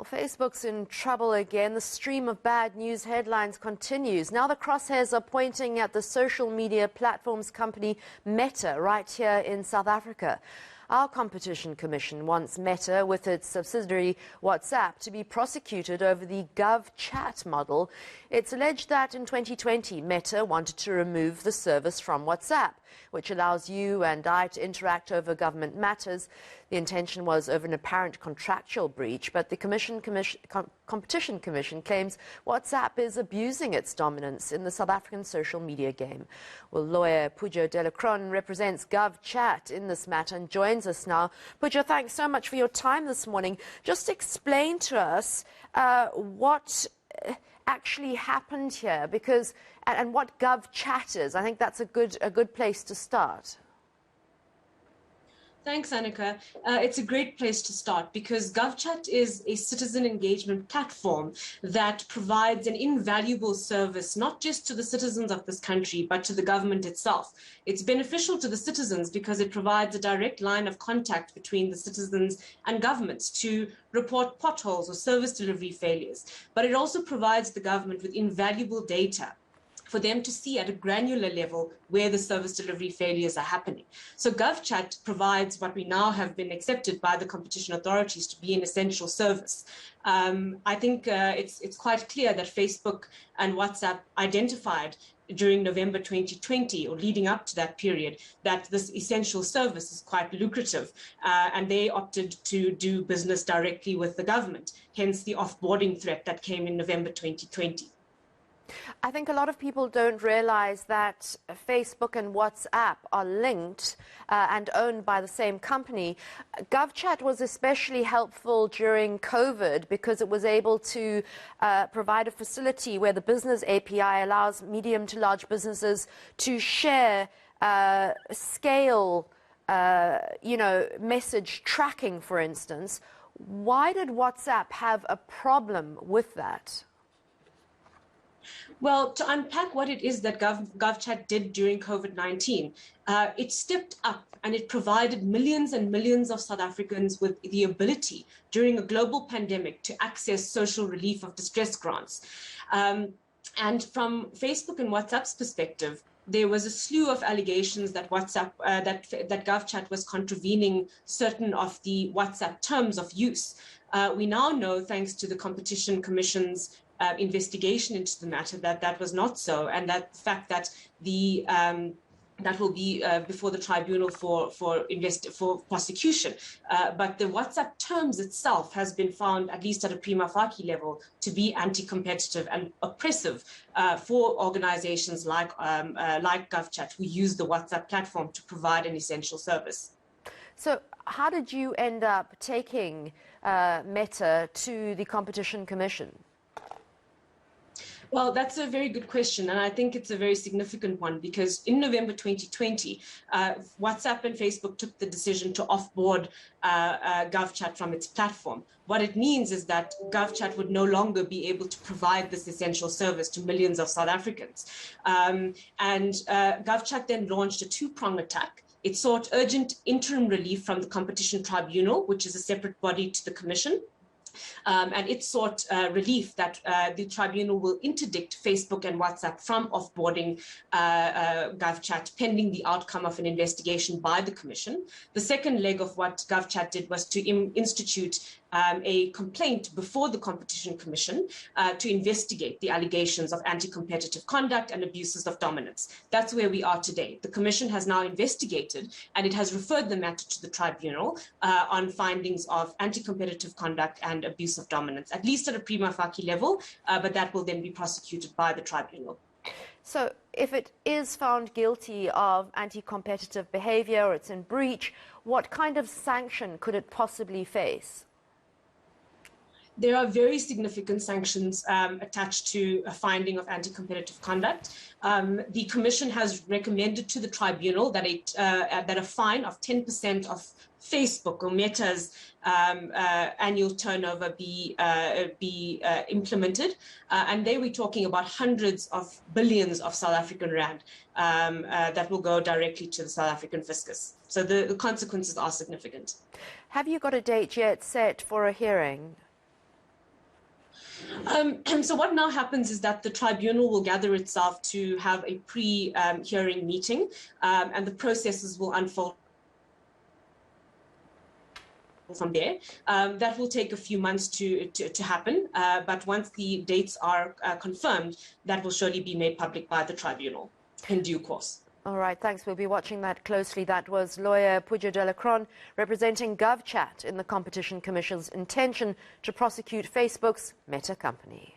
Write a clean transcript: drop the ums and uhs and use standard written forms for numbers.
Facebook's in trouble again. The stream of bad news headlines continues. Now the crosshairs are pointing at the social media platforms company Meta right here in South Africa. Our Competition Commission wants Meta, with its subsidiary WhatsApp, to be prosecuted over the Govchat model. It's alleged that in 2020, Meta wanted to remove the service from WhatsApp, which allows you and I to interact over government matters. The intention was over an apparent contractual breach, but the Competition Commission claims WhatsApp is abusing its dominance in the South African social media game. Well, lawyer Pooja Dela-cron represents Govchat in this matter and joins us now. Pooja, thanks so much for your time this morning. Just explain to us what actually happened here, because and what Govchat is. I think that's a good place to start. Thanks, Annika. It's a great place to start because Govchat is a citizen engagement platform that provides an invaluable service, not just to the citizens of this country, but to the government itself. It's beneficial to the citizens because it provides a direct line of contact between the citizens and governments to report potholes or service delivery failures. But it also provides the government with invaluable data for them to see at a granular level where the service delivery failures are happening. So Govchat provides what we now have been accepted by the competition authorities to be an essential service. I think it's quite clear that Facebook and WhatsApp identified during November 2020 or leading up to that period that this essential service is quite lucrative, and they opted to do business directly with the government, hence the off-boarding threat that came in November 2020. I think a lot of people don't realize that Facebook and WhatsApp are linked and owned by the same company. Govchat was especially helpful during COVID because it was able to provide a facility where the business API allows medium to large businesses to share scale, message tracking, for instance. Why did WhatsApp have a problem with that? Well, to unpack what it is that Govchat did during COVID-19, it stepped up and it provided millions and millions of South Africans with the ability during a global pandemic to access social relief of distress grants. And from Facebook and WhatsApp's perspective, there was a slew of allegations that that Govchat was contravening certain of the WhatsApp terms of use. We now know, thanks to the Competition Commission's investigation into the matter, that was not so, and that the fact that that will be before the tribunal for prosecution. But the WhatsApp terms itself has been found, at least at a prima facie level, to be anti-competitive and oppressive for organizations like Govchat, who use the WhatsApp platform to provide an essential service. So how did you end up taking Meta to the Competition Commission? Well, that's a very good question, and I think it's a very significant one because in November 2020, WhatsApp and Facebook took the decision to offboard Govchat from its platform. What it means is that Govchat would no longer be able to provide this essential service to millions of South Africans. Govchat then launched a two-prong attack. It sought urgent interim relief from the Competition Tribunal, which is a separate body to the Commission. And it sought relief that the tribunal will interdict Facebook and WhatsApp from offboarding Govchat pending the outcome of an investigation by the Commission. The second leg of what Govchat did was to institute a complaint before the Competition Commission to investigate the allegations of anti-competitive conduct and abuses of dominance. That's where we are today. The Commission has now investigated and it has referred the matter to the tribunal on findings of anti-competitive conduct and abuse of dominance, at least at a prima facie level, but that will then be prosecuted by the tribunal. So if it is found guilty of anti-competitive behavior or it's in breach, what kind of sanction could it possibly face? There are very significant sanctions attached to a finding of anti-competitive conduct. The Commission has recommended to the tribunal that a fine of 10% of Facebook or Meta's annual turnover be implemented, and they were talking about hundreds of billions of South African rand that will go directly to the South African fiscus. So the consequences are significant. Have you got a date yet set for a hearing? So what now happens is that the tribunal will gather itself to have a pre-hearing meeting, and the processes will unfold from there. That will take a few months to happen, but once the dates are confirmed, that will surely be made public by the tribunal in due course. All right, thanks. We'll be watching that closely. That was lawyer Pooja Dela-cron representing Govchat in the Competition Commission's intention to prosecute Facebook's Meta company.